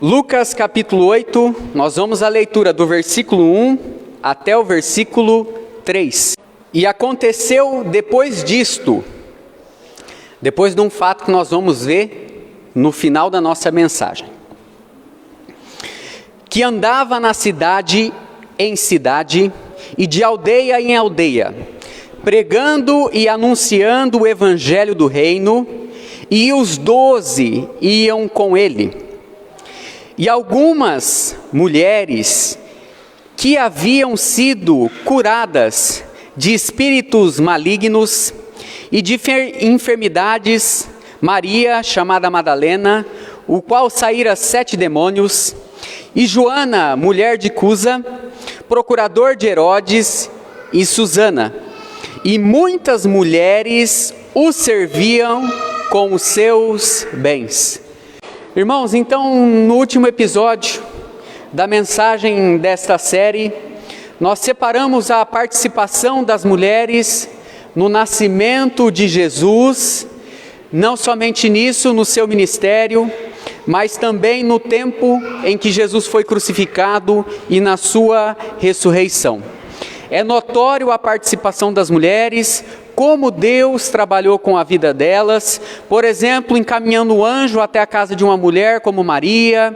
Lucas capítulo 8, nós vamos à leitura do versículo 1 até o versículo 3. E aconteceu depois disto, depois de um fato que nós vamos ver no final da nossa mensagem, que andava na cidade em cidade e de aldeia em aldeia, pregando e anunciando o evangelho do reino, e os 12 iam com ele. E algumas mulheres que haviam sido curadas de espíritos malignos e de enfermidades, Maria, chamada Madalena, o qual saíra 7 demônios, e Joana, mulher de Cusa, procurador de Herodes, e Susana, e muitas mulheres o serviam com os seus bens. Irmãos, então, no último episódio da mensagem desta série, nós separamos a participação das mulheres no nascimento de Jesus, não somente nisso, no seu ministério, mas também no tempo em que Jesus foi crucificado e na sua ressurreição. É notório a participação das mulheres, como Deus trabalhou com a vida delas, por exemplo, encaminhando o anjo até a casa de uma mulher como Maria,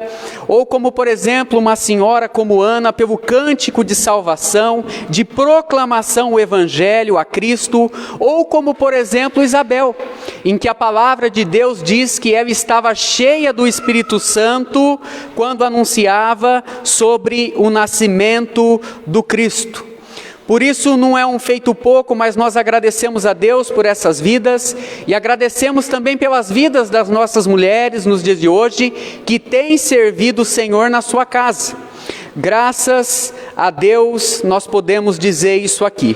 ou como, por exemplo, uma senhora como Ana, pelo cântico de salvação, de proclamação ao Evangelho, a Cristo, ou como, por exemplo, Isabel, em que a palavra de Deus diz que ela estava cheia do Espírito Santo quando anunciava sobre o nascimento do Cristo. Por isso não é um feito pouco, mas nós agradecemos a Deus por essas vidas e agradecemos também pelas vidas das nossas mulheres nos dias de hoje, que têm servido o Senhor na sua casa. Graças a Deus nós podemos dizer isso aqui.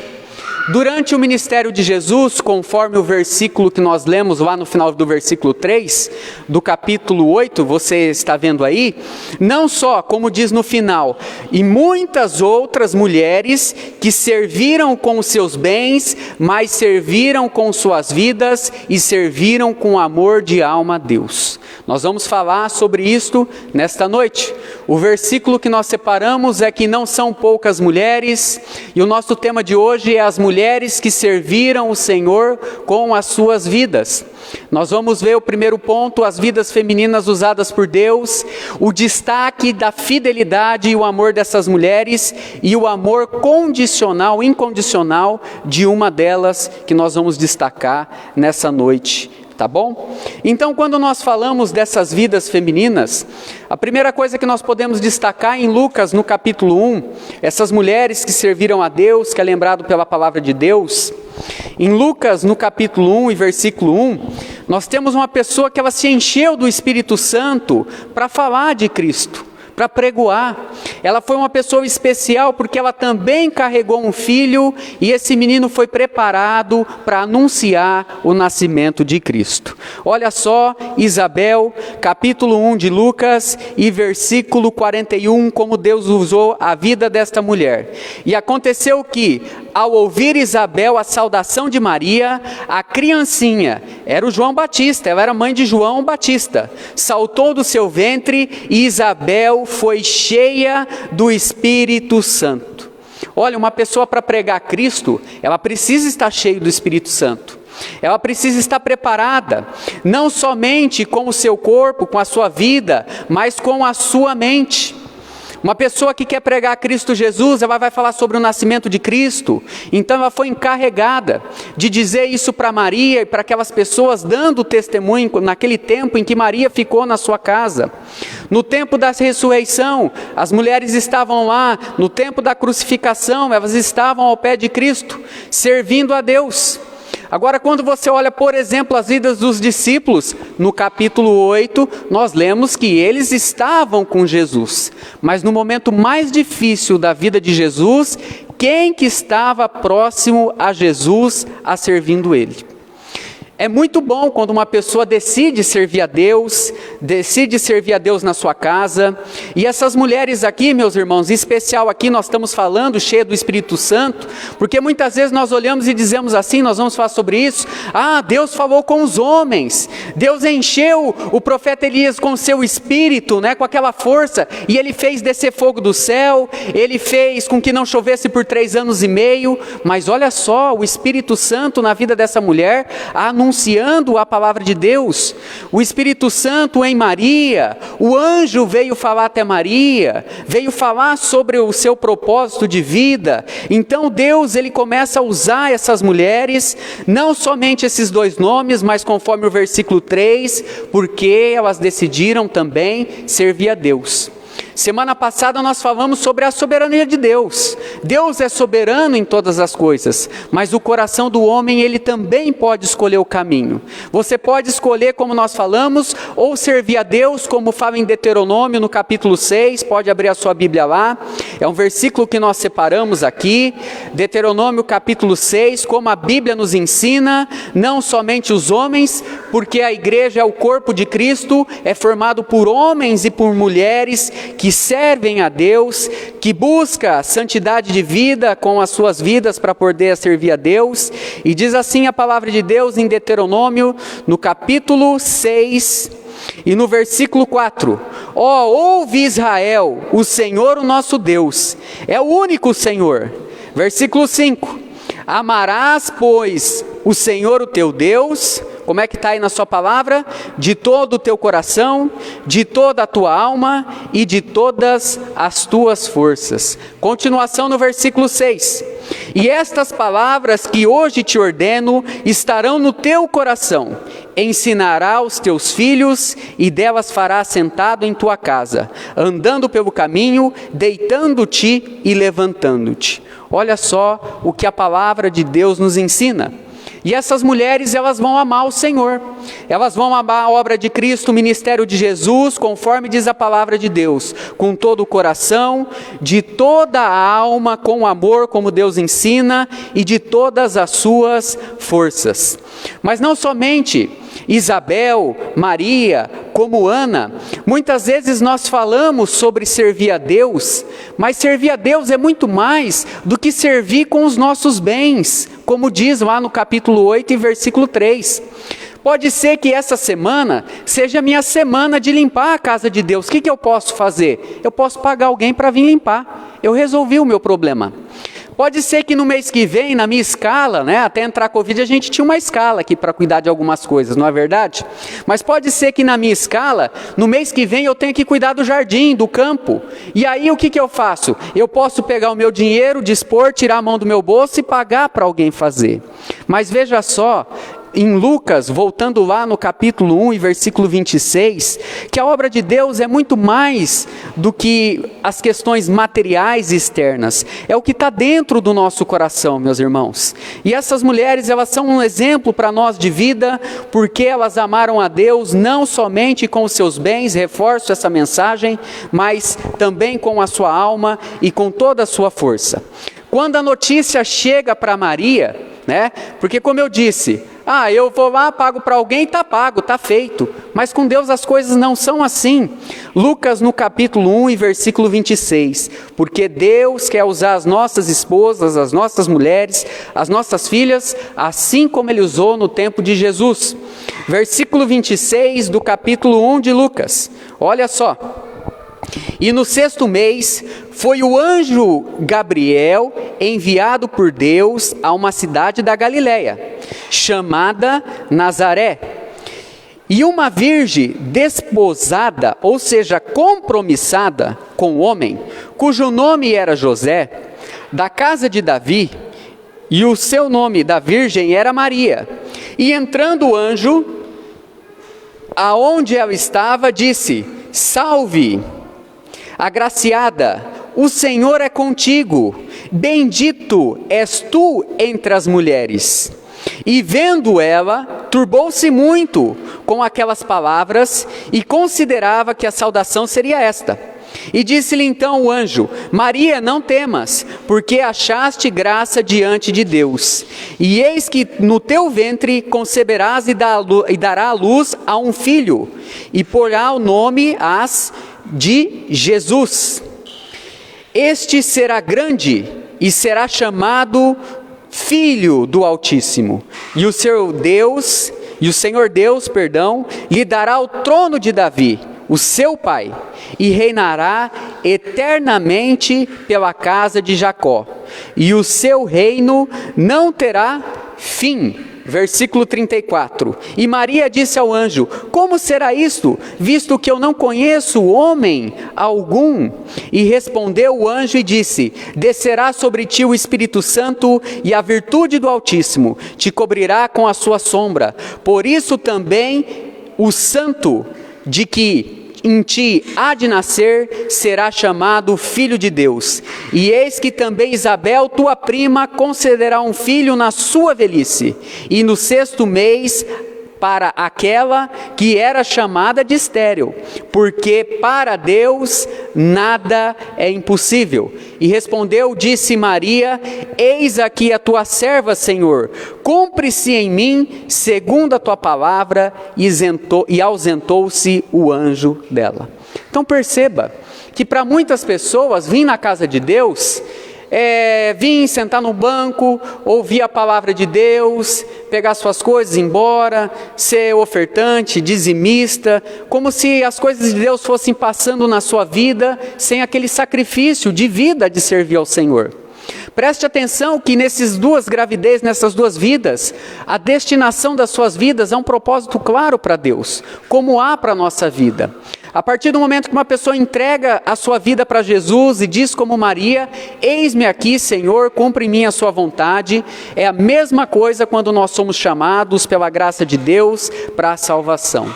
Durante o ministério de Jesus, conforme o versículo que nós lemos lá no final do versículo 3, do capítulo 8, você está vendo aí, não só, como diz no final, e muitas outras mulheres que serviram com os seus bens, mas serviram com suas vidas e serviram com amor de alma a Deus. Nós vamos falar sobre isto nesta noite. O versículo que nós separamos é que não são poucas mulheres, e o nosso tema de hoje é as mulheres que serviram o Senhor com as suas vidas. Nós vamos ver o primeiro ponto, as vidas femininas usadas por Deus, o destaque da fidelidade e o amor dessas mulheres, e o amor condicional, incondicional, de uma delas que nós vamos destacar nessa noite. Tá bom? Então, quando nós falamos dessas vidas femininas, a primeira coisa que nós podemos destacar em Lucas, no capítulo 1, essas mulheres que serviram a Deus, que é lembrado pela palavra de Deus. Em Lucas, no capítulo 1 e versículo 1, nós temos uma pessoa que ela se encheu do Espírito Santo para falar de Cristo, para pregoar. Ela foi uma pessoa especial porque ela também carregou um filho e esse menino foi preparado para anunciar o nascimento de Cristo. Olha só, Isabel, capítulo 1 de Lucas e versículo 41, como Deus usou a vida desta mulher. E aconteceu que, ao ouvir Isabel a saudação de Maria, a criancinha, era o João Batista, ela era mãe de João Batista, saltou do seu ventre e Isabel foi cheia do Espírito Santo. Olha, uma pessoa para pregar Cristo, ela precisa estar cheia do Espírito Santo. Ela precisa estar preparada, não somente com o seu corpo, com a sua vida, mas com a sua mente. Uma pessoa que quer pregar Cristo Jesus, ela vai falar sobre o nascimento de Cristo, então ela foi encarregada de dizer isso para Maria e para aquelas pessoas, dando testemunho naquele tempo em que Maria ficou na sua casa. No tempo da ressurreição, as mulheres estavam lá, no tempo da crucificação, elas estavam ao pé de Cristo, servindo a Deus. Agora, quando você olha, por exemplo, as vidas dos discípulos, no capítulo 8, nós lemos que eles estavam com Jesus. Mas no momento mais difícil da vida de Jesus, quem que estava próximo a Jesus, a servindo Ele? É muito bom quando uma pessoa decide servir a Deus, decide servir a Deus na sua casa. E essas mulheres aqui, meus irmãos, em especial aqui nós estamos falando, cheia do Espírito Santo, porque muitas vezes nós olhamos e dizemos assim, nós vamos falar sobre isso, Deus falou com os homens, Deus encheu o profeta Elias com o seu Espírito, né, com aquela força, e ele fez descer fogo do céu, ele fez com que não chovesse por 3 anos e meio, mas olha só, o Espírito Santo na vida dessa mulher, anunciando a palavra de Deus, o Espírito Santo em Maria, o anjo veio falar até Maria, veio falar sobre o seu propósito de vida. Então Deus, ele começa a usar essas mulheres, não somente esses 2 nomes, mas conforme o versículo 3, porque elas decidiram também servir a Deus. Semana passada nós falamos sobre a soberania de Deus. Deus é soberano em todas as coisas, mas o coração do homem, ele também pode escolher o caminho. Você pode escolher, como nós falamos, ou servir a Deus, como fala em Deuteronômio, no capítulo 6, pode abrir a sua Bíblia lá, é um versículo que nós separamos aqui, Deuteronômio capítulo 6, como a Bíblia nos ensina, não somente os homens, porque a igreja é o corpo de Cristo, é formado por homens e por mulheres, que servem a Deus, que busca a santidade de vida com as suas vidas para poder servir a Deus. E diz assim a palavra de Deus em Deuteronômio, no capítulo 6 e no versículo 4. Ouve Israel, o Senhor o nosso Deus, é o único Senhor. Versículo 5. Amarás, pois, o Senhor o teu Deus, como é que está aí na sua palavra? De todo o teu coração, de toda a tua alma e de todas as tuas forças. Continuação no versículo 6. E estas palavras que hoje te ordeno estarão no teu coração. Ensinará aos teus filhos e delas farás sentado em tua casa, andando pelo caminho, deitando-te e levantando-te. Olha só o que a palavra de Deus nos ensina. E essas mulheres, elas vão amar o Senhor, elas vão amar a obra de Cristo, o ministério de Jesus, conforme diz a palavra de Deus, com todo o coração, de toda a alma, com amor, como Deus ensina, e de todas as suas forças. Mas não somente Isabel, Maria, como Ana, muitas vezes nós falamos sobre servir a Deus, mas servir a Deus é muito mais do que servir com os nossos bens, como diz lá no capítulo 8 e versículo 3. Pode ser que essa semana seja a minha semana de limpar a casa de Deus. O que eu posso fazer? Eu posso pagar alguém para vir limpar. Eu resolvi o meu problema. Pode ser que no mês que vem, na minha escala, né, até entrar a Covid, a gente tinha uma escala aqui para cuidar de algumas coisas, não é verdade? Mas pode ser que na minha escala, no mês que vem eu tenha que cuidar do jardim, do campo. E aí o que eu faço? Eu posso pegar o meu dinheiro, dispor, tirar a mão do meu bolso e pagar para alguém fazer. Mas veja só, em Lucas, voltando lá no capítulo 1 e versículo 26, que a obra de Deus é muito mais do que as questões materiais e externas, é o que está dentro do nosso coração, meus irmãos. E essas mulheres, elas são um exemplo para nós de vida, porque elas amaram a Deus não somente com os seus bens, reforço essa mensagem, mas também com a sua alma e com toda a sua força. Quando a notícia chega para Maria, né, porque como eu disse, eu vou lá, pago para alguém, está pago, está feito. Mas com Deus as coisas não são assim. Lucas no capítulo 1 e versículo 26. Porque Deus quer usar as nossas esposas, as nossas mulheres, as nossas filhas, assim como Ele usou no tempo de Jesus. Versículo 26 do capítulo 1 de Lucas. Olha só. E no 6º mês, foi o anjo Gabriel enviado por Deus a uma cidade da Galileia, chamada Nazaré. E uma virgem desposada, ou seja, compromissada com o homem, cujo nome era José, da casa de Davi, e o seu nome da virgem era Maria. E entrando o anjo, aonde ela estava, disse: Salve, agraciada, o Senhor é contigo, bendito és tu entre as mulheres. E vendo ela, turbou-se muito com aquelas palavras e considerava que a saudação seria esta. E disse-lhe então o anjo: Maria, não temas, porque achaste graça diante de Deus. E eis que no teu ventre conceberás e dará à luz a um filho, e porá o nome de Jesus. Este será grande e será chamado Filho do Altíssimo. E o Senhor Deus, lhe dará o trono de Davi, o seu pai, e reinará eternamente pela casa de Jacó, e o seu reino não terá fim. Versículo 34. E Maria disse ao anjo: Como será isto, visto que eu não conheço homem algum? E respondeu o anjo e disse: Descerá sobre ti o Espírito Santo, e a virtude do Altíssimo te cobrirá com a sua sombra. Por isso também o santo de que em ti há de nascer será chamado Filho de Deus. E eis que também Isabel, tua prima, concederá um filho na sua velhice, e no 6º mês, para aquela que era chamada de estéril, porque para Deus nada é impossível. E respondeu, disse Maria: Eis aqui a tua serva, Senhor, cumpre-se em mim segundo a tua palavra. E ausentou-se o anjo dela. Então perceba que para muitas pessoas vir na casa de Deus vir sentar no banco, ouvir a palavra de Deus, pegar suas coisas e ir embora, ser ofertante, dizimista, como se as coisas de Deus fossem passando na sua vida, sem aquele sacrifício de vida de servir ao Senhor. Preste atenção que nessas duas vidas, a destinação das suas vidas é um propósito claro para Deus, como há para a nossa vida. A partir do momento que uma pessoa entrega a sua vida para Jesus e diz como Maria: Eis-me aqui, Senhor, cumpre em mim a sua vontade, é a mesma coisa quando nós somos chamados pela graça de Deus para a salvação.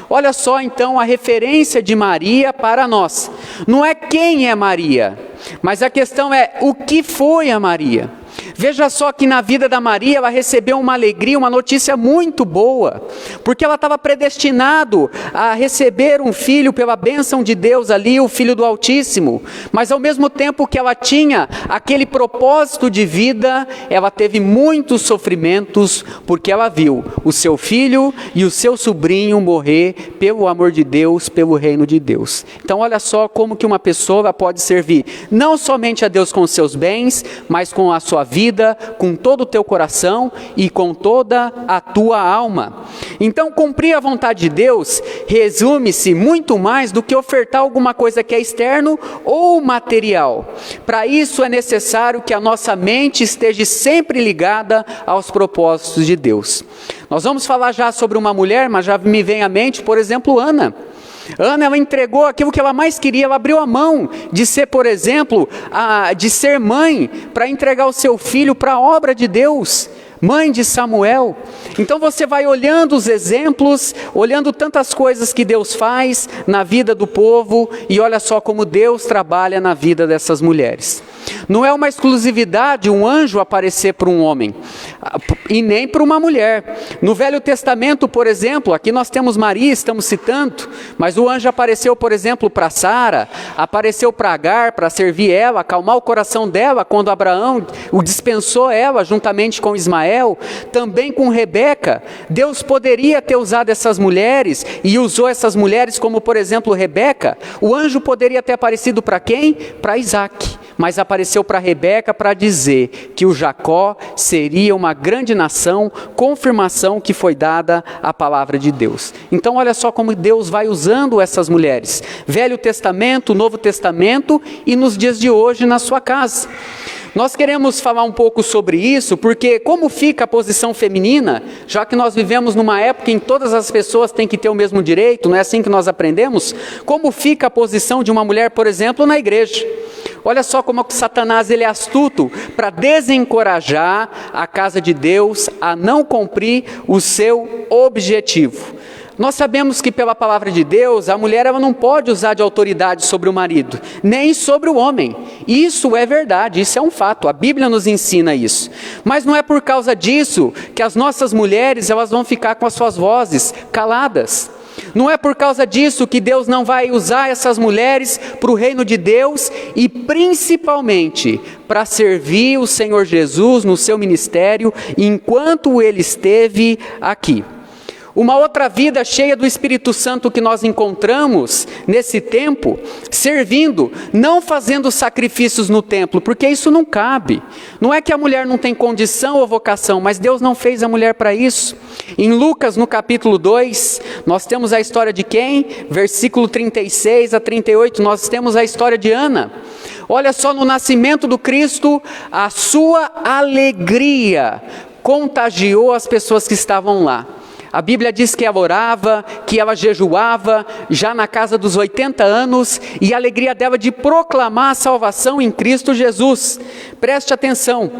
Olha só então a referência de Maria para nós. Não é quem é Maria, mas a questão é o que foi a Maria. Veja só que na vida da Maria ela recebeu uma alegria, uma notícia muito boa, porque ela estava predestinado a receber um filho pela bênção de Deus ali, o Filho do Altíssimo, mas ao mesmo tempo que ela tinha aquele propósito de vida, ela teve muitos sofrimentos, porque ela viu o seu filho e o seu sobrinho morrer pelo amor de Deus, pelo reino de Deus. Então olha só como que uma pessoa pode servir não somente a Deus com os seus bens, mas com a sua vida, com todo o teu coração e com toda a tua alma. Então cumprir a vontade de Deus resume-se muito mais do que ofertar alguma coisa que é externo ou material. Para isso é necessário que a nossa mente esteja sempre ligada aos propósitos de Deus. Nós vamos falar já sobre uma mulher, mas já me vem à mente, por exemplo, Ana. Ana, ela entregou aquilo que ela mais queria, ela abriu a mão de ser, por exemplo, de ser mãe, para entregar o seu filho para a obra de Deus, mãe de Samuel. Então você vai olhando os exemplos, olhando tantas coisas que Deus faz na vida do povo, e olha só como Deus trabalha na vida dessas mulheres. Não é uma exclusividade um anjo aparecer para um homem, e nem para uma mulher. No Velho Testamento, por exemplo, aqui nós temos Maria, estamos citando, mas o anjo apareceu, por exemplo, para Sara, apareceu para Agar, para servir ela, acalmar o coração dela, quando Abraão o dispensou ela, juntamente com Ismael, também com Rebeca. Deus poderia ter usado essas mulheres, e usou essas mulheres como, por exemplo, Rebeca. O anjo poderia ter aparecido para quem? Para Isaac. Mas apareceu para Rebeca para dizer que o Jacó seria uma grande nação, confirmação que foi dada à palavra de Deus. Então olha só como Deus vai usando essas mulheres, Velho Testamento, Novo Testamento e nos dias de hoje na sua casa. Nós queremos falar um pouco sobre isso, porque como fica a posição feminina, já que nós vivemos numa época em que todas as pessoas têm que ter o mesmo direito, não é assim que nós aprendemos? Como fica a posição de uma mulher, por exemplo, na igreja? Olha só como Satanás ele é astuto para desencorajar a casa de Deus a não cumprir o seu objetivo. Nós sabemos que pela palavra de Deus, a mulher ela não pode usar de autoridade sobre o marido, nem sobre o homem. Isso é verdade, isso é um fato, a Bíblia nos ensina isso. Mas não é por causa disso que as nossas mulheres elas vão ficar com as suas vozes caladas. Não é por causa disso que Deus não vai usar essas mulheres para o reino de Deus e principalmente para servir o Senhor Jesus no seu ministério enquanto ele esteve aqui. Uma outra vida cheia do Espírito Santo que nós encontramos nesse tempo, servindo, não fazendo sacrifícios no templo, porque isso não cabe. Não é que a mulher não tem condição ou vocação, mas Deus não fez a mulher para isso. Em Lucas, no capítulo 2, nós temos a história de quem? Versículo 36 a 38, nós temos a história de Ana. Olha só, no nascimento do Cristo, a sua alegria contagiou as pessoas que estavam lá. A Bíblia diz que ela orava, que ela jejuava, já na casa dos 80 anos, e a alegria dela de proclamar a salvação em Cristo Jesus. Preste atenção,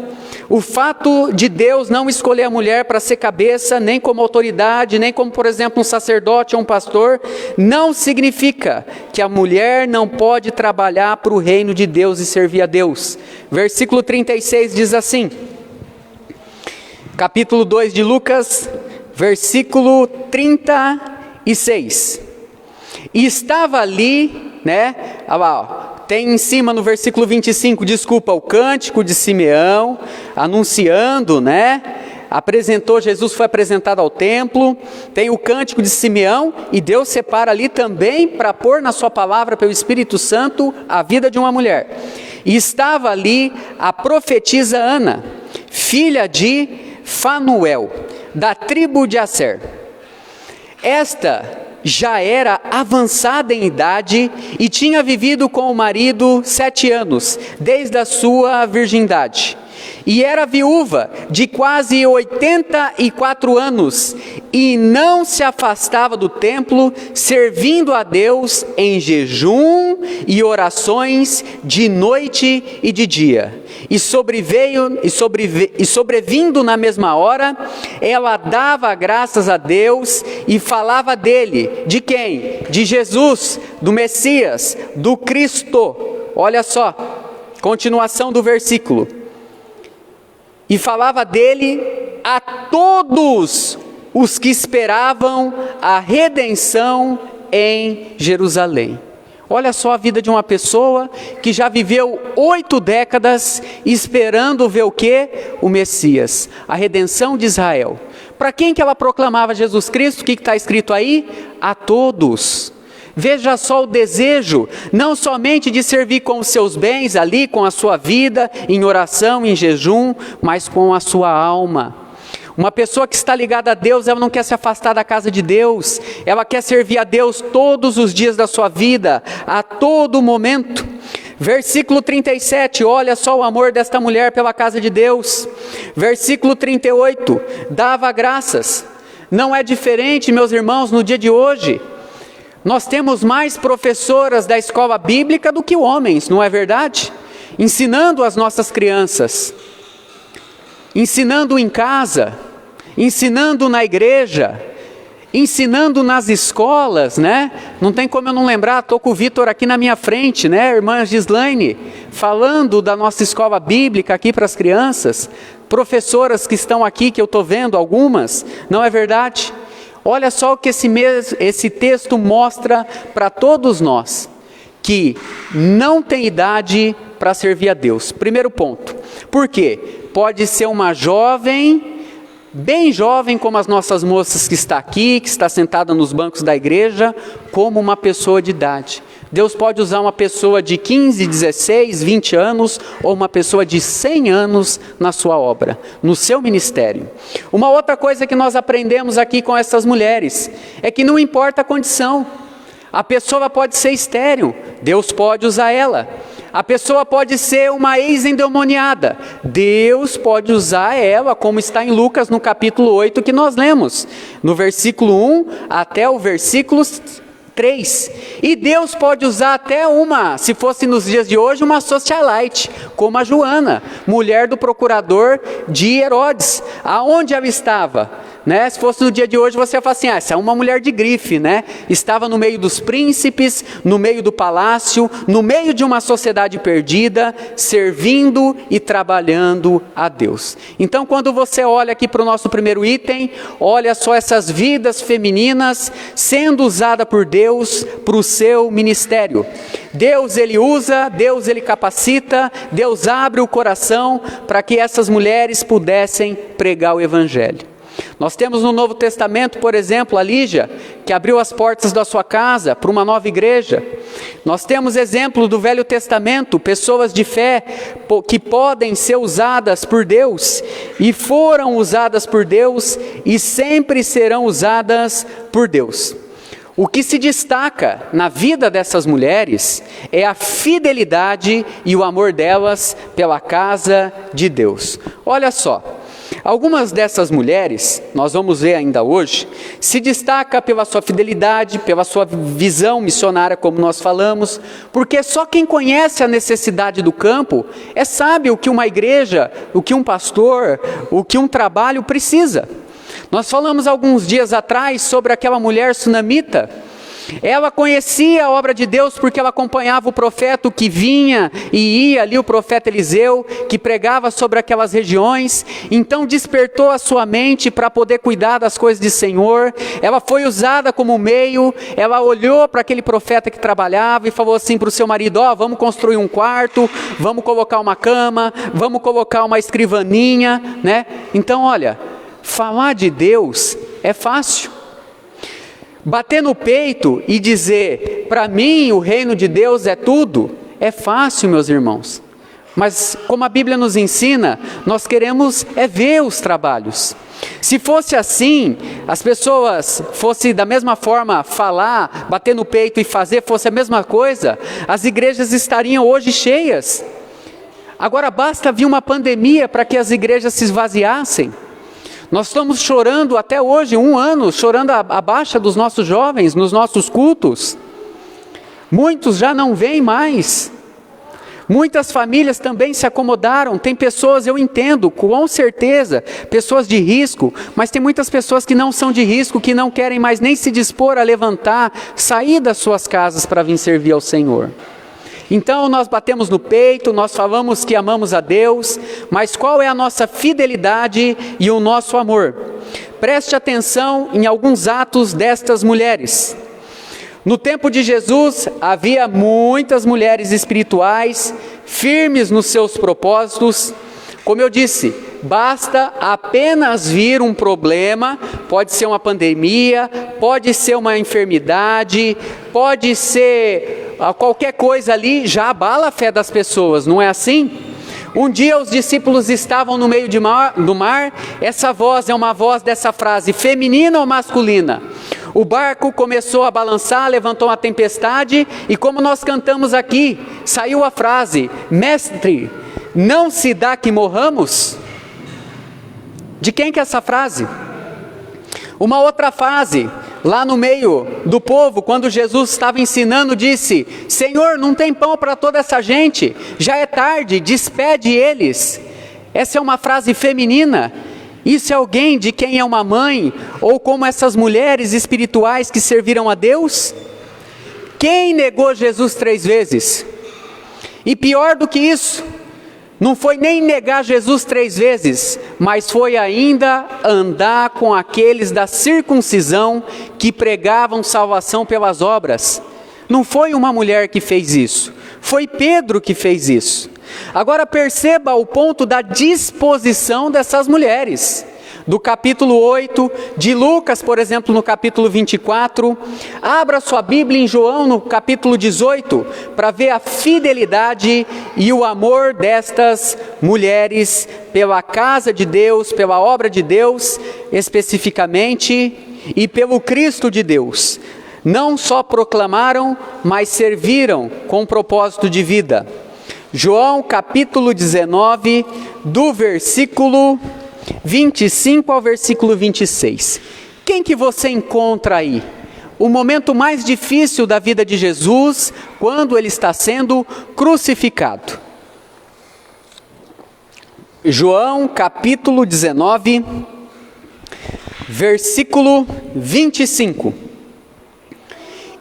o fato de Deus não escolher a mulher para ser cabeça, nem como autoridade, nem como, por exemplo, um sacerdote ou um pastor, não significa que a mulher não pode trabalhar para o reino de Deus e servir a Deus. Versículo 36 diz assim, capítulo 2 de Lucas, versículo 36, e estava ali, tem em cima no versículo 25, o cântico de Simeão, anunciando, apresentou, Jesus foi apresentado ao templo, tem o cântico de Simeão, e Deus separa ali também para pôr na sua palavra, pelo Espírito Santo, a vida de uma mulher. E estava ali a profetisa Ana, filha de Fanuel, da tribo de Asser. Esta já era avançada em idade e tinha vivido com o marido 7 anos, desde a sua virgindade. E era viúva de quase 84 anos, e não se afastava do templo, servindo a Deus em jejum e orações de noite e de dia. E sobrevindo na mesma hora, ela dava graças a Deus e falava dele. De quem? De Jesus, do Messias, do Cristo. Olha só, continuação do versículo. E falava dele a todos os que esperavam a redenção em Jerusalém. Olha só a vida de uma pessoa que já viveu 8 décadas esperando ver o quê? O Messias, a redenção de Israel. Para quem que ela proclamava Jesus Cristo? O que está escrito aí? A todos. Veja só o desejo, não somente de servir com os seus bens ali, com a sua vida, em oração, em jejum, mas com a sua alma. Uma pessoa que está ligada a Deus, ela não quer se afastar da casa de Deus, ela quer servir a Deus todos os dias da sua vida, a todo momento. Versículo 37, olha só o amor desta mulher pela casa de Deus. Versículo 38, dava graças. Não é diferente, meus irmãos, no dia de hoje. Nós temos mais professoras da escola bíblica do que homens, não é verdade? Ensinando as nossas crianças, ensinando em casa, ensinando na igreja, ensinando nas escolas, Não tem como eu não lembrar, estou com o Vitor aqui na minha frente, Irmã Gislaine, falando da nossa escola bíblica aqui para as crianças, professoras que estão aqui, que eu estou vendo algumas, não é verdade? Olha só o que esse texto mostra para todos nós, que não tem idade para servir a Deus. Primeiro ponto, por quê? Pode ser uma jovem, bem jovem como as nossas moças que está aqui, que está sentada nos bancos da igreja, como uma pessoa de idade. Deus pode usar uma pessoa de 15, 16, 20 anos ou uma pessoa de 100 anos na sua obra, no seu ministério. Uma outra coisa que nós aprendemos aqui com essas mulheres é que não importa a condição. A pessoa pode ser estéril, Deus pode usar ela. A pessoa pode ser uma ex-endemoniada, Deus pode usar ela, como está em Lucas no capítulo 8 que nós lemos, no versículo 1 até o versículo 3. E Deus pode usar até se fosse nos dias de hoje, uma socialite, como a Joana, mulher do procurador de Herodes. Aonde ela estava? né? Se fosse no dia de hoje, você ia falar assim, essa é uma mulher de grife, né? Estava no meio dos príncipes, no meio do palácio, no meio de uma sociedade perdida, servindo e trabalhando a Deus. Então, quando você olha aqui para o nosso primeiro item, olha só essas vidas femininas sendo usadas por Deus para o seu ministério. Deus, Ele usa, Deus, Ele capacita, Deus abre o coração para que essas mulheres pudessem pregar o Evangelho. Nós temos no Novo Testamento, por exemplo, a Lígia, que abriu as portas da sua casa para uma nova igreja. Nós temos exemplo do Velho Testamento, pessoas de fé que podem ser usadas por Deus, e foram usadas por Deus, e sempre serão usadas por Deus. O que se destaca na vida dessas mulheres é a fidelidade e o amor delas pela casa de Deus. Olha só, algumas dessas mulheres, nós vamos ver ainda hoje, se destaca pela sua fidelidade, pela sua visão missionária, como nós falamos, porque só quem conhece a necessidade do campo sabe o que uma igreja, o que um pastor, o que um trabalho precisa. Nós falamos alguns dias atrás sobre aquela mulher sunamita. Ela conhecia a obra de Deus porque ela acompanhava o profeta que vinha e ia ali, o profeta Eliseu, que pregava sobre aquelas regiões. Então despertou a sua mente para poder cuidar das coisas do Senhor. Ela foi usada como meio, ela olhou para aquele profeta que trabalhava e falou assim para o seu marido, vamos construir um quarto, vamos colocar uma cama, vamos colocar uma escrivaninha, né? Então olha, falar de Deus é fácil. Bater no peito e dizer, para mim o reino de Deus é tudo, é fácil, meus irmãos. Mas como a Bíblia nos ensina, nós queremos ver os trabalhos. Se fosse assim, as pessoas fossem da mesma forma falar, bater no peito e fazer, fosse a mesma coisa, as igrejas estariam hoje cheias. Agora basta vir uma pandemia para que as igrejas se esvaziassem. Nós estamos chorando até hoje, 1 ano, chorando a baixa dos nossos jovens, nos nossos cultos. Muitos já não vêm mais. Muitas famílias também se acomodaram. Tem pessoas, eu entendo, com certeza, pessoas de risco, mas tem muitas pessoas que não são de risco, que não querem mais nem se dispor a levantar, sair das suas casas para vir servir ao Senhor. Então nós batemos no peito, nós falamos que amamos a Deus, mas qual é a nossa fidelidade e o nosso amor? Preste atenção em alguns atos destas mulheres. No tempo de Jesus, havia muitas mulheres espirituais, firmes nos seus propósitos. Como eu disse, basta apenas vir um problema, pode ser uma pandemia, pode ser uma enfermidade, pode ser qualquer coisa ali, já abala a fé das pessoas, não é assim? Um dia os discípulos estavam no meio do mar, essa voz é uma voz dessa frase, feminina ou masculina? O barco começou a balançar, levantou uma tempestade, e como nós cantamos aqui, saiu a frase, mestre, não se dá que morramos? De quem que é essa frase? Uma outra frase, lá no meio do povo, quando Jesus estava ensinando, disse, Senhor, não tem pão para toda essa gente, já é tarde, despede eles. Essa é uma frase feminina. Isso é alguém de quem é uma mãe, ou como essas mulheres espirituais que serviram a Deus? Quem negou Jesus 3 vezes? E pior do que isso, não foi nem negar Jesus 3 vezes, mas foi ainda andar com aqueles da circuncisão que pregavam salvação pelas obras. Não foi uma mulher que fez isso, foi Pedro que fez isso. Agora perceba o ponto da disposição dessas mulheres. Do capítulo 8, de Lucas, por exemplo, no capítulo 24, abra sua Bíblia em João, no capítulo 18, para ver a fidelidade e o amor destas mulheres pela casa de Deus, pela obra de Deus, especificamente, e pelo Cristo de Deus. Não só proclamaram, mas serviram com propósito de vida. João capítulo 19, do versículo 25 ao versículo 26. Quem que você encontra aí? O momento mais difícil da vida de Jesus, quando ele está sendo crucificado. João capítulo 19, versículo 25.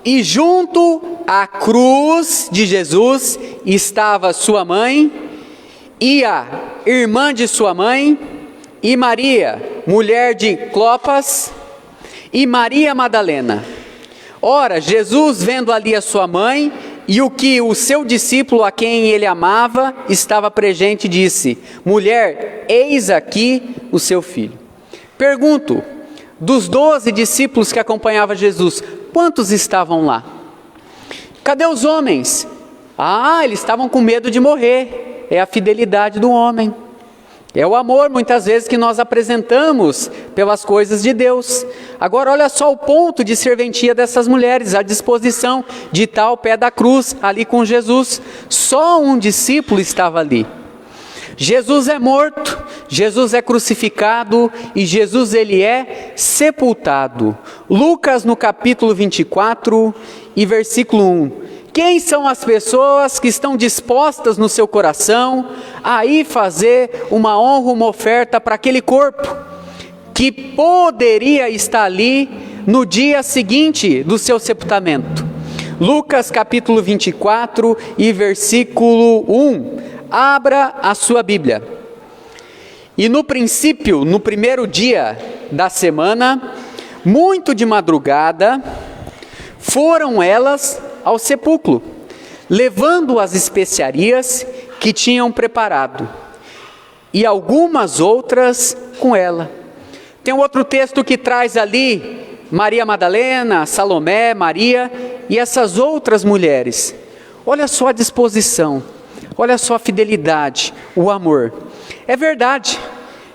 E junto à cruz de Jesus estava sua mãe e a irmã de sua mãe, e Maria, mulher de Clopas, e Maria Madalena. Ora, Jesus, vendo ali a sua mãe e o que o seu discípulo, a quem ele amava, estava presente, disse: mulher, eis aqui o seu filho. Pergunto, dos 12 discípulos que acompanhavam Jesus, quantos estavam lá? Cadê os homens? Eles estavam com medo de morrer. É a fidelidade do homem. É o amor, muitas vezes, que nós apresentamos pelas coisas de Deus. Agora, olha só o ponto de serventia dessas mulheres, a disposição de estar ao pé da cruz, ali com Jesus. Só um discípulo estava ali. Jesus é morto, Jesus é crucificado e Jesus ele é sepultado. Lucas no capítulo 24 e versículo 1. Quem são as pessoas que estão dispostas no seu coração a ir fazer uma honra, uma oferta para aquele corpo que poderia estar ali no dia seguinte do seu sepultamento? Lucas capítulo 24 e versículo 1. Abra a sua Bíblia. E no princípio, no primeiro dia da semana, muito de madrugada, foram elas ao sepulcro, levando as especiarias que tinham preparado, e algumas outras com ela. Tem um outro texto que traz ali Maria Madalena, Salomé, Maria e essas outras mulheres. Olha só a disposição, olha só a fidelidade, o amor. É verdade,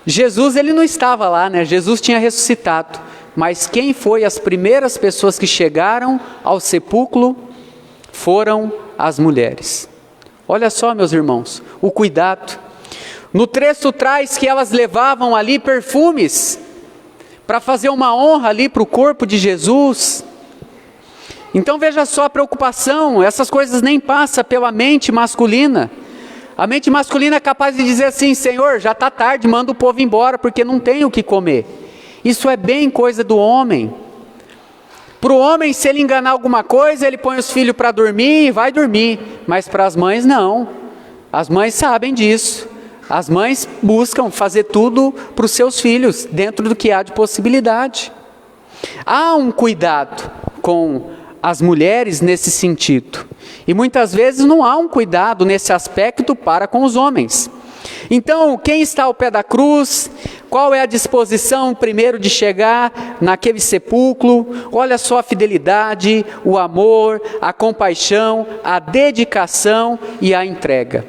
Jesus ele não estava lá, né? Jesus tinha ressuscitado, mas quem foi as primeiras pessoas que chegaram ao sepulcro? Foram as mulheres. Olha só, meus irmãos, o cuidado. No texto traz que elas levavam ali perfumes para fazer uma honra ali para o corpo de Jesus. Então veja só a preocupação, essas coisas nem passam pela mente masculina. A mente masculina é capaz de dizer assim: Senhor, já está tarde, manda o povo embora porque não tem o que comer. Isso é bem coisa do homem. Para o homem, se ele enganar alguma coisa, ele põe os filhos para dormir e vai dormir. Mas para as mães não. As mães sabem disso. As mães buscam fazer tudo para os seus filhos, dentro do que há de possibilidade. Há um cuidado com as mulheres nesse sentido. E muitas vezes não há um cuidado nesse aspecto para com os homens. Então, quem está ao pé da cruz? Qual é a disposição primeiro de chegar naquele sepulcro? Olha só a fidelidade, o amor, a compaixão, a dedicação e a entrega.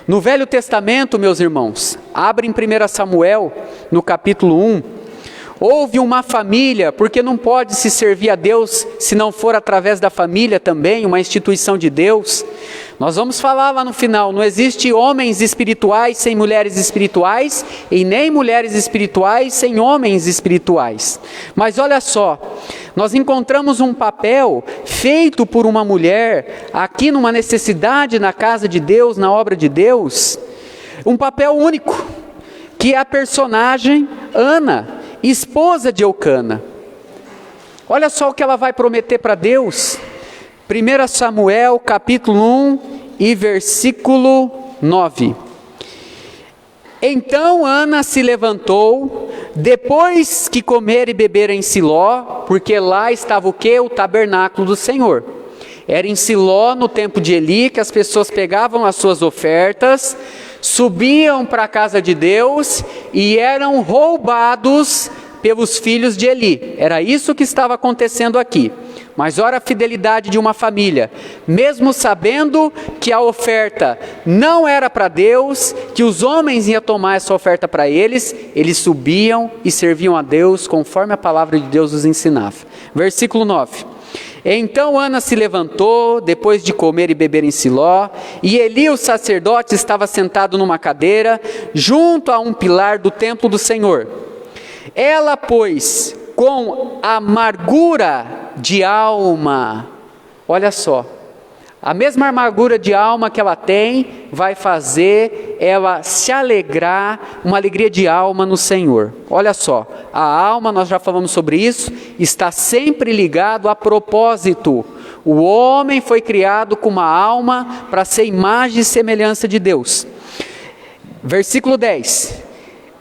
No Velho Testamento, meus irmãos, abre em 1 Samuel, no capítulo 1, houve uma família, porque não pode se servir a Deus se não for através da família também, uma instituição de Deus. Nós vamos falar lá no final, não existe homens espirituais sem mulheres espirituais, e nem mulheres espirituais sem homens espirituais. Mas olha só, nós encontramos um papel feito por uma mulher, aqui numa necessidade na casa de Deus, na obra de Deus, um papel único, que é a personagem Ana, esposa de Eucana. Olha só o que ela vai prometer para Deus. 1 Samuel capítulo 1 e versículo 9. Então Ana se levantou, depois que comer e beber em Siló, porque lá estava o quê? O tabernáculo do Senhor. Era em Siló, no tempo de Eli, que as pessoas pegavam as suas ofertas, subiam para a casa de Deus e eram roubados pelos filhos de Eli. Era isso que estava acontecendo aqui. Mas olha a fidelidade de uma família, mesmo sabendo que a oferta não era para Deus, que os homens iam tomar essa oferta para eles, eles subiam e serviam a Deus conforme a palavra de Deus os ensinava. Versículo 9. Então Ana se levantou, depois de comer e beber em Siló, e Eli, o sacerdote, estava sentado numa cadeira, junto a um pilar do templo do Senhor. Ela, pois, com amargura de alma, olha só, A mesma amargura de alma que ela tem vai fazer ela se alegrar, uma alegria de alma no Senhor. Olha só, a alma, nós já falamos sobre isso, está sempre ligado a propósito. O homem foi criado com uma alma para ser imagem e semelhança de Deus. Versículo 10.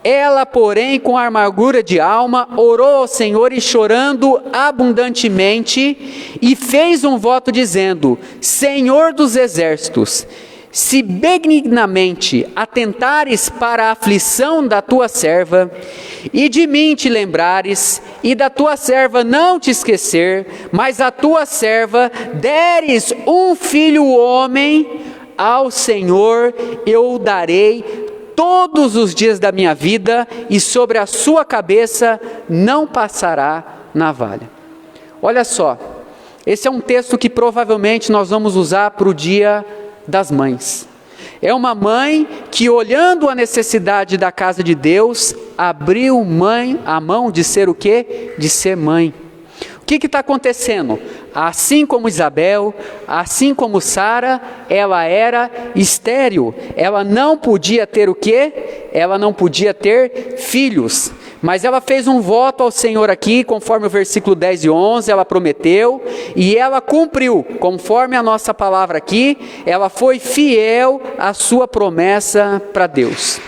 Ela, porém, com amargura de alma, orou ao Senhor e chorando abundantemente, e fez um voto dizendo: Senhor dos exércitos, se benignamente atentares para a aflição da tua serva, e de mim te lembrares, e da tua serva não te esquecer, mas a tua serva deres um filho homem, ao Senhor eu o darei todos os dias da minha vida, e sobre a sua cabeça não passará navalha. Olha só, esse é um texto que provavelmente nós vamos usar para o Dia das Mães. É uma mãe que, olhando a necessidade da casa de Deus, abriu a mão de ser o quê? De ser mãe. O que está acontecendo? Assim como Isabel, assim como Sara, ela era estéril. Ela não podia ter o quê? Ela não podia ter filhos. Mas ela fez um voto ao Senhor aqui, conforme o versículo 10 e 11, ela prometeu, e ela cumpriu, conforme a nossa palavra aqui, ela foi fiel à sua promessa para Deus.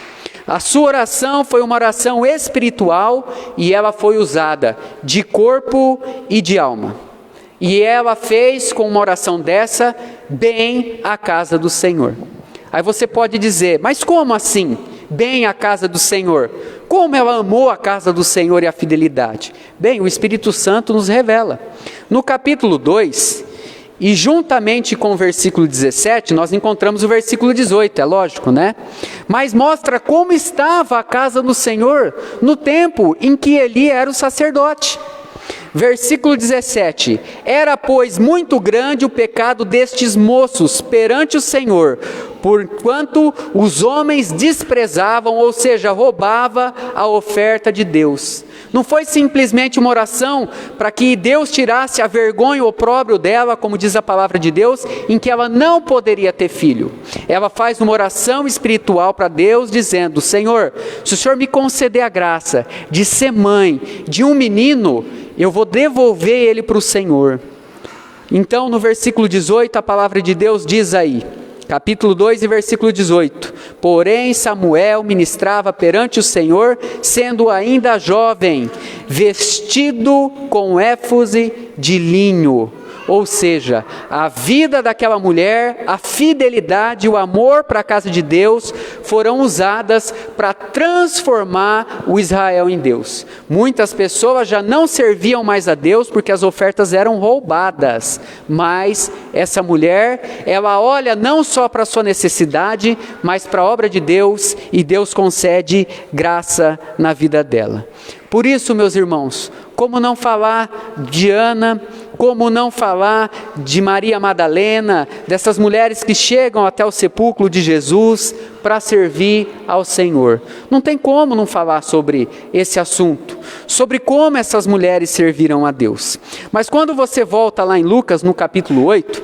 A sua oração foi uma oração espiritual e ela foi usada de corpo e de alma. E ela fez com uma oração dessa bem a casa do Senhor. Aí você pode dizer, mas como assim? Bem a casa do Senhor? Como ela amou a casa do Senhor e a fidelidade? Bem, o Espírito Santo nos revela. No capítulo 2, e juntamente com o versículo 17, nós encontramos o versículo 18, é lógico, né? Mas mostra como estava a casa do Senhor no tempo em que Eli era o sacerdote. Versículo 17: Era, pois, muito grande o pecado destes moços perante o Senhor, porquanto os homens desprezavam, ou seja, roubava a oferta de Deus. Não foi simplesmente uma oração para que Deus tirasse a vergonha e o opróbrio dela, como diz a palavra de Deus, em que ela não poderia ter filho. Ela faz uma oração espiritual para Deus, dizendo: Senhor, se o Senhor me conceder a graça de ser mãe de um menino, eu vou devolver ele para o Senhor. Então, no versículo 18, a palavra de Deus diz aí, capítulo 2 e versículo 18: Porém Samuel ministrava perante o Senhor, sendo ainda jovem, vestido com éfode de linho. Ou seja, a vida daquela mulher, a fidelidade e o amor para a casa de Deus foram usadas para transformar o Israel em Deus. Muitas pessoas já não serviam mais a Deus porque as ofertas eram roubadas. Mas essa mulher, ela olha não só para a sua necessidade, mas para a obra de Deus, e Deus concede graça na vida dela. Por isso, meus irmãos, como não falar de Ana, como não falar de Maria Madalena, dessas mulheres que chegam até o sepulcro de Jesus para servir ao Senhor. Não tem como não falar sobre esse assunto, sobre como essas mulheres serviram a Deus. Mas quando você volta lá em Lucas, no capítulo 8,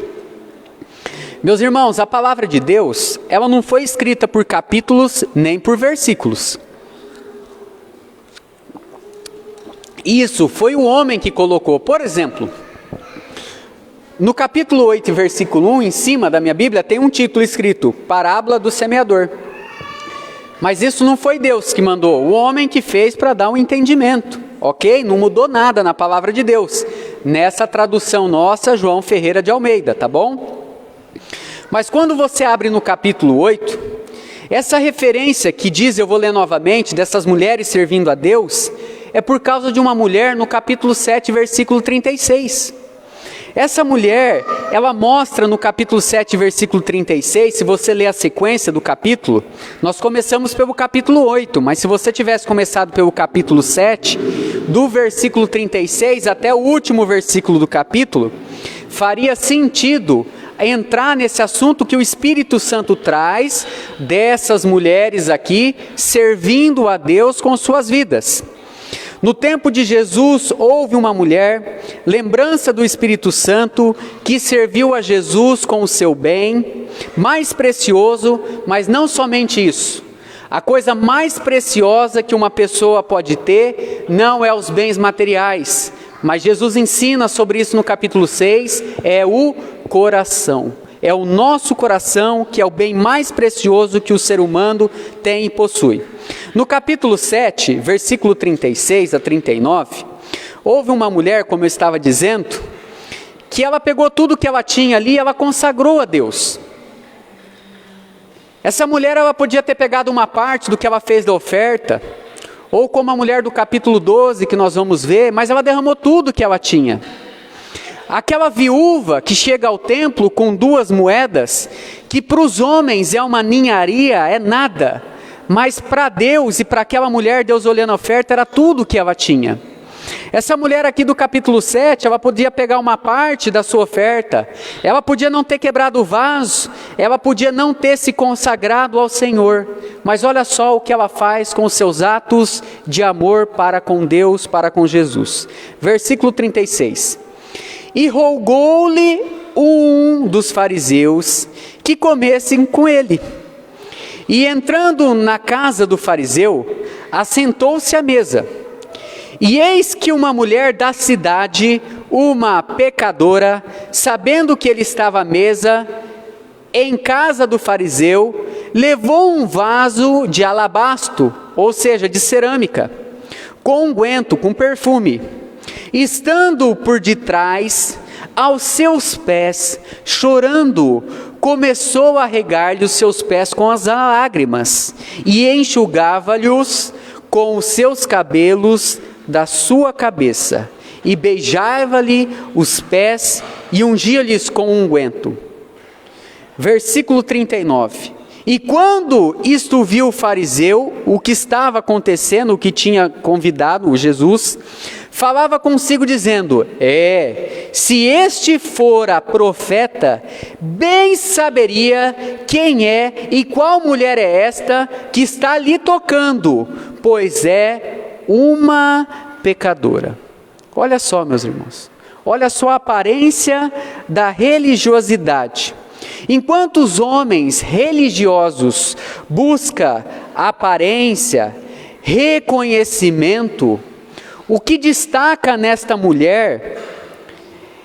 meus irmãos, a palavra de Deus, ela não foi escrita por capítulos nem por versículos. Isso foi o homem que colocou. Por exemplo, no capítulo 8, versículo 1, em cima da minha Bíblia, tem um título escrito, Parábola do Semeador. Mas isso não foi Deus que mandou, o homem que fez para dar um entendimento, ok? Não mudou nada na palavra de Deus. Nessa tradução nossa, João Ferreira de Almeida, tá bom? Mas quando você abre no capítulo 8, essa referência que diz, eu vou ler novamente, dessas mulheres servindo a Deus, é por causa de uma mulher no capítulo 7, versículo 36. Essa mulher, ela mostra no capítulo 7, versículo 36, se você ler a sequência do capítulo, nós começamos pelo capítulo 8, mas se você tivesse começado pelo capítulo 7, do versículo 36 até o último versículo do capítulo, faria sentido entrar nesse assunto que o Espírito Santo traz dessas mulheres aqui, servindo a Deus com suas vidas. No tempo de Jesus, houve uma mulher, lembrança do Espírito Santo, que serviu a Jesus com o seu bem, mais precioso, mas não somente isso. A coisa mais preciosa que uma pessoa pode ter não é os bens materiais, mas Jesus ensina sobre isso no capítulo 6, é o coração. É o nosso coração que é o bem mais precioso que o ser humano tem e possui. No capítulo 7, versículo 36 a 39, houve uma mulher, como eu estava dizendo, que ela pegou tudo que ela tinha ali e ela consagrou a Deus. Essa mulher, ela podia ter pegado uma parte do que ela fez da oferta, ou como a mulher do capítulo 12, que nós vamos ver, mas ela derramou tudo que ela tinha. Aquela viúva que chega ao templo com 2 moedas, que para os homens é uma ninharia, é nada, mas para Deus e para aquela mulher, Deus olhando a oferta, era tudo que ela tinha. Essa mulher aqui do capítulo 7, ela podia pegar uma parte da sua oferta, ela podia não ter quebrado o vaso, ela podia não ter se consagrado ao Senhor, mas olha só o que ela faz com os seus atos de amor para com Deus, para com Jesus. Versículo 36. E rogou-lhe um dos fariseus que comessem com ele. E entrando na casa do fariseu, assentou-se à mesa. E eis que uma mulher da cidade, uma pecadora, sabendo que ele estava à mesa, em casa do fariseu, levou um vaso de alabastro, ou seja, de cerâmica, com unguento, com perfume. Estando por detrás, aos seus pés, chorando, começou a regar-lhe os seus pés com as lágrimas, e enxugava-lhes com os seus cabelos da sua cabeça, e beijava-lhe os pés, e ungia-lhes com unguento. Versículo 39. E quando isto viu o fariseu, o que estava acontecendo, o que tinha convidado Jesus, falava consigo dizendo: se este fora profeta, bem saberia quem é e qual mulher é esta que está ali tocando, pois é uma pecadora. Olha só, meus irmãos, olha só a aparência da religiosidade. Enquanto os homens religiosos buscam aparência, reconhecimento, o que destaca nesta mulher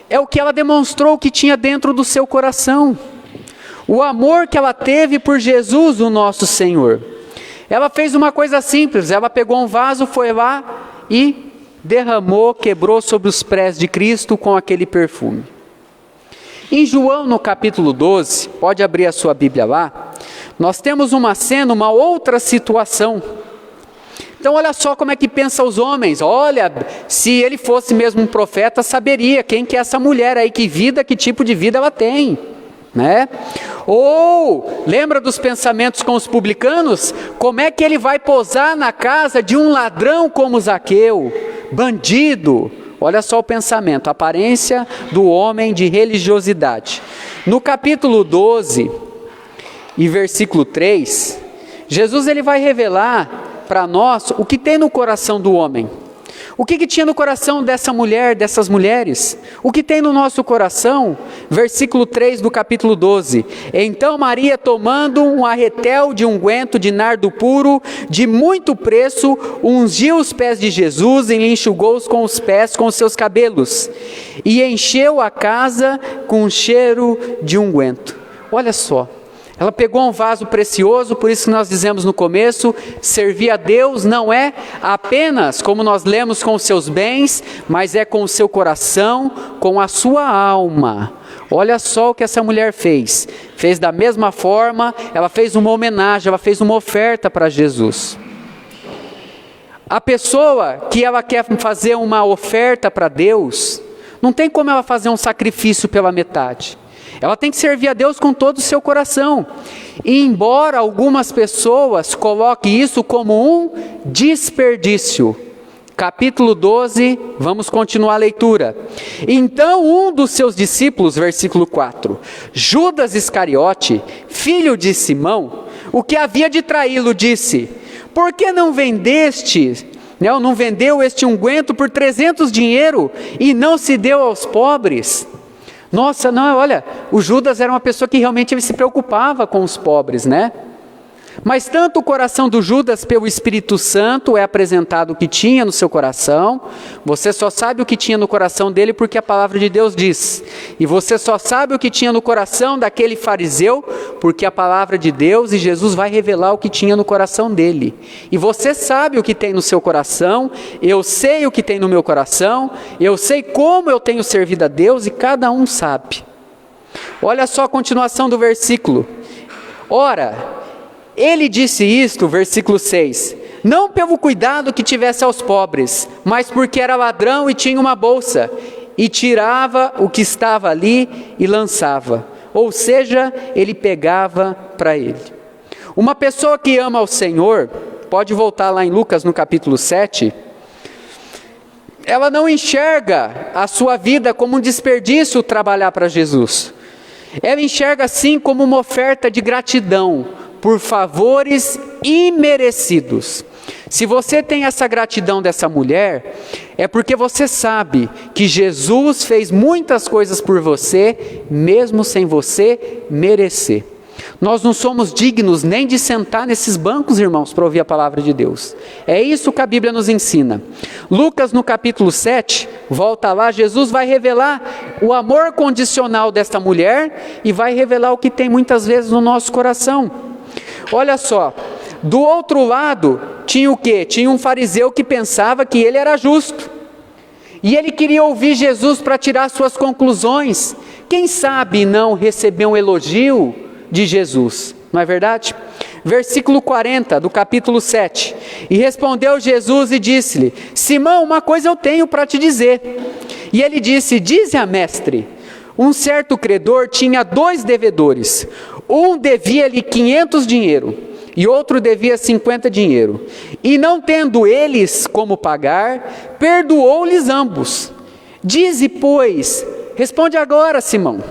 é o que ela demonstrou que tinha dentro do seu coração, o amor que ela teve por Jesus, o nosso Senhor. Ela fez uma coisa simples, ela pegou um vaso, foi lá e derramou, quebrou sobre os pés de Cristo com aquele perfume. Em João, no capítulo 12, pode abrir a sua Bíblia lá, nós temos uma cena, uma outra situação. Então olha só como é que pensam os homens. Olha, se ele fosse mesmo um profeta, saberia quem que é essa mulher aí, que tipo de vida ela tem, né? Ou, lembra dos pensamentos com os publicanos? Como é que ele vai posar na casa de um ladrão como Zaqueu, bandido? Olha só o pensamento, a aparência do homem de religiosidade. No capítulo 12 e versículo 3, Jesus ele vai revelar para nós o que tem no coração do homem. O que tinha no coração dessa mulher, dessas mulheres? O que tem no nosso coração? Versículo 3 do capítulo 12. Então Maria, tomando um arretel de unguento de nardo puro, de muito preço, ungiu os pés de Jesus e lhe enxugou-os com os pés com os seus cabelos. E encheu a casa com cheiro de unguento. Olha só. Ela pegou um vaso precioso, por isso que nós dizemos no começo, servir a Deus não é apenas, como nós lemos, com os seus bens, mas é com o seu coração, com a sua alma. Olha só o que essa mulher fez. Fez da mesma forma, ela fez uma homenagem, ela fez uma oferta para Jesus. A pessoa que ela quer fazer uma oferta para Deus, não tem como ela fazer um sacrifício pela metade. Ela tem que servir a Deus com todo o seu coração. E embora algumas pessoas coloquem isso como um desperdício. Capítulo 12, vamos continuar a leitura. Então um dos seus discípulos, versículo 4, Judas Iscariote, filho de Simão, o que havia de traí-lo, disse: por que não vendeste né? Ou não vendeu este unguento por 300 dinheiro e não se deu aos pobres? Nossa, não, olha, o Judas era uma pessoa que realmente ele se preocupava com os pobres, né? Mas tanto o coração do Judas pelo Espírito Santo é apresentado o que tinha no seu coração. Você só sabe o que tinha no coração dele porque a palavra de Deus diz. E você só sabe o que tinha no coração daquele fariseu porque a palavra de Deus e Jesus vai revelar o que tinha no coração dele. E você sabe o que tem no seu coração, eu sei o que tem no meu coração, eu sei como eu tenho servido a Deus e cada um sabe. Olha só a continuação do versículo. Ora, ele disse isto, versículo 6, não pelo cuidado que tivesse aos pobres, mas porque era ladrão e tinha uma bolsa, e tirava o que estava ali e lançava. Ou seja, ele pegava para ele. Uma pessoa que ama ao Senhor, pode voltar lá em Lucas no capítulo 7, ela não enxerga a sua vida como um desperdício trabalhar para Jesus. Ela enxerga assim como uma oferta de gratidão, por favores imerecidos. Se você tem essa gratidão dessa mulher, é porque você sabe que Jesus fez muitas coisas por você, mesmo sem você merecer. Nós não somos dignos nem de sentar nesses bancos, irmãos, para ouvir a palavra de Deus. É isso que a Bíblia nos ensina. Lucas no capítulo 7, volta lá, Jesus vai revelar o amor condicional desta mulher e vai revelar o que tem muitas vezes no nosso coração. Olha só, do outro lado tinha o quê? Tinha um fariseu que pensava que ele era justo. E ele queria ouvir Jesus para tirar suas conclusões. Quem sabe não receber um elogio de Jesus, não é verdade? Versículo 40 do capítulo 7. E respondeu Jesus e disse-lhe, Simão, uma coisa eu tenho para te dizer. E ele disse, dize a mestre. Um certo credor tinha 2 devedores. Um devia-lhe 500 dinheiro e outro devia 50 dinheiro. E não tendo eles como pagar, perdoou-lhes ambos. Dize, pois, responde agora, Simão.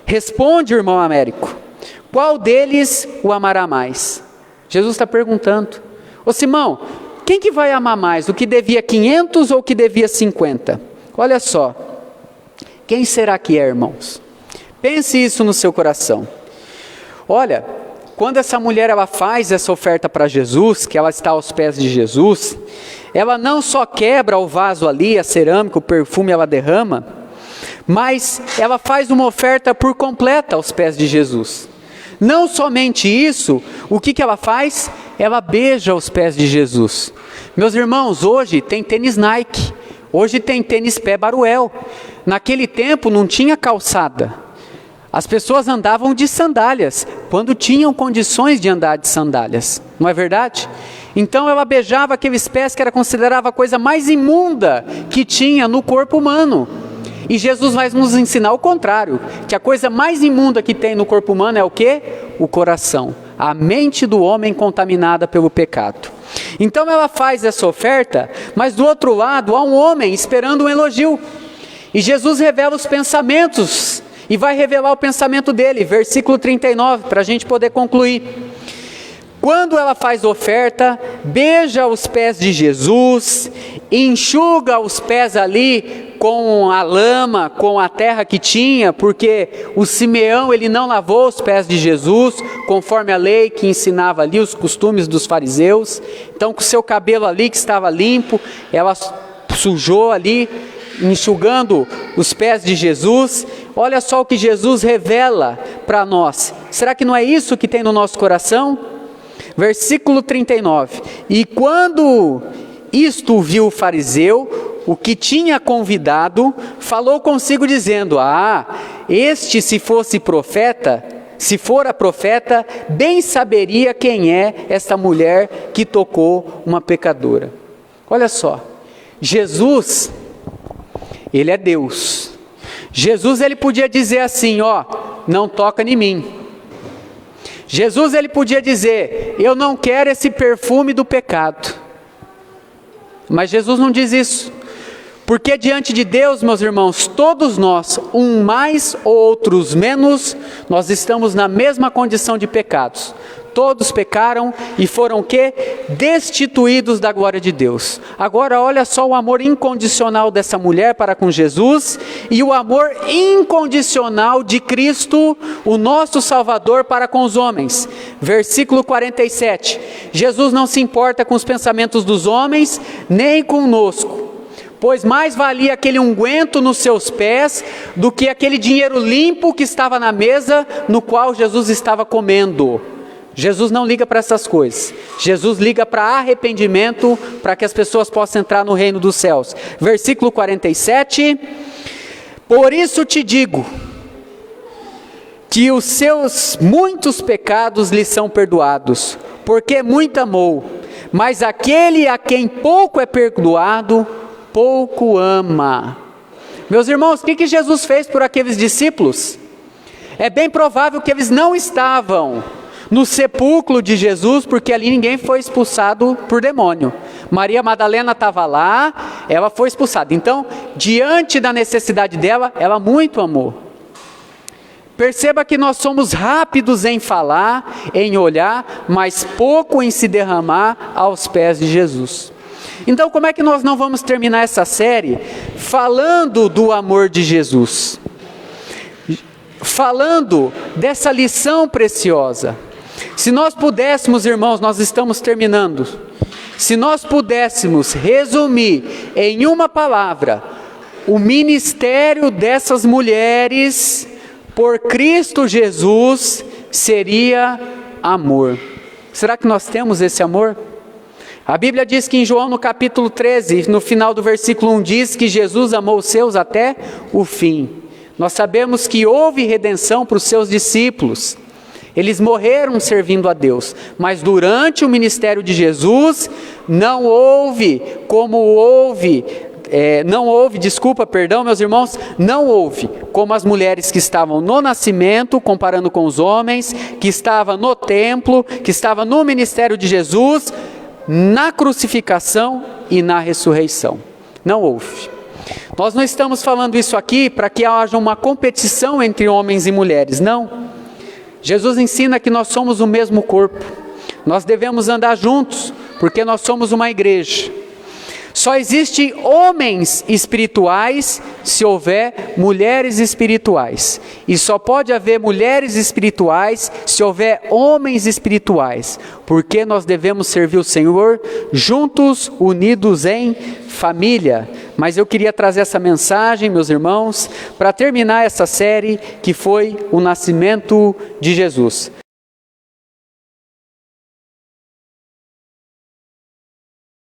Responde, irmão Américo. Qual deles o amará mais? Jesus está perguntando. Ô Simão, quem que vai amar mais? O que devia 500 ou o que devia 50? Olha só. Quem será que é, irmãos? Pense isso no seu coração. Olha, quando essa mulher ela faz essa oferta para Jesus, que ela está aos pés de Jesus, ela não só quebra o vaso ali, a cerâmica, o perfume ela derrama, mas ela faz uma oferta por completa aos pés de Jesus. Não somente isso, o que ela faz? Ela beija os pés de Jesus. Meus irmãos, hoje tem tênis Nike, hoje tem tênis pé Baruel. Naquele tempo não tinha calçada. As pessoas andavam de sandálias, quando tinham condições de andar de sandálias, não é verdade? Então ela beijava aqueles pés que era considerada a coisa mais imunda que tinha no corpo humano. E Jesus vai nos ensinar o contrário, que a coisa mais imunda que tem no corpo humano é o quê? O coração, a mente do homem contaminada pelo pecado. Então ela faz essa oferta, mas do outro lado há um homem esperando um elogio. E Jesus revela os pensamentos, e vai revelar o pensamento dele, versículo 39, para a gente poder concluir. Quando ela faz oferta, beija os pés de Jesus, enxuga os pés ali com a lama, com a terra que tinha, porque o Simeão ele não lavou os pés de Jesus, conforme a lei que ensinava ali os costumes dos fariseus. Então com o seu cabelo ali que estava limpo, ela sujou ali, enxugando os pés de Jesus. Olha só o que Jesus revela para nós. Será que não é isso que tem no nosso coração? Versículo 39. E quando isto viu o fariseu, o que tinha convidado, falou consigo dizendo, este se fosse profeta, se fora profeta, bem saberia quem é esta mulher que tocou uma pecadora. Olha só, Jesus, ele é Deus. Jesus ele podia dizer assim, não toca em mim. Jesus ele podia dizer, eu não quero esse perfume do pecado. Mas Jesus não diz isso. Porque diante de Deus, meus irmãos, todos nós, um mais ou outros menos, nós estamos na mesma condição de pecados. todos pecaram e foram o quê? Destituídos da glória de Deus. Agora olha só o amor incondicional dessa mulher para com Jesus e o amor incondicional de Cristo, o nosso Salvador, para com os homens. Versículo 47. Jesus não se importa com os pensamentos dos homens, nem conosco. Pois mais valia aquele unguento nos seus pés do que aquele dinheiro limpo que estava na mesa no qual Jesus estava comendo. Jesus não liga para essas coisas. Jesus liga para arrependimento, para que as pessoas possam entrar no reino dos céus. Versículo 47. Por isso te digo, que os seus muitos pecados lhe são perdoados, porque muito amou. Mas aquele a quem pouco é perdoado, pouco ama. Meus irmãos, o que Jesus fez por aqueles discípulos? É bem provável que eles não estavam no sepulcro de Jesus, porque ali ninguém foi expulsado por demônio. Maria Madalena estava lá, ela foi expulsada. Então, diante da necessidade dela, ela muito amou. Perceba que nós somos rápidos em falar, em olhar, mas pouco em se derramar aos pés de Jesus. Então, como é que nós não vamos terminar essa série falando do amor de Jesus? Falando dessa lição preciosa. Se nós pudéssemos, irmãos, nós estamos terminando. Se nós pudéssemos resumir em uma palavra o ministério dessas mulheres por Cristo Jesus, seria amor. Será que nós temos esse amor? A Bíblia diz que em João no capítulo 13, no final do versículo 1, diz que Jesus amou os seus até o fim. Nós sabemos que houve redenção para os seus discípulos. Eles morreram servindo a Deus, mas durante o ministério de Jesus, não houve, como as mulheres que estavam no nascimento, comparando com os homens, que estavam no templo, que estavam no ministério de Jesus, na crucificação e na ressurreição. Não houve. Nós não estamos falando isso aqui para que haja uma competição entre homens e mulheres, não. Jesus ensina que nós somos o mesmo corpo. Nós devemos andar juntos, porque nós somos uma igreja. Só existem homens espirituais se houver mulheres espirituais. E só pode haver mulheres espirituais se houver homens espirituais. Porque nós devemos servir o Senhor juntos, unidos em família. Mas eu queria trazer essa mensagem, meus irmãos, para terminar essa série que foi o nascimento de Jesus.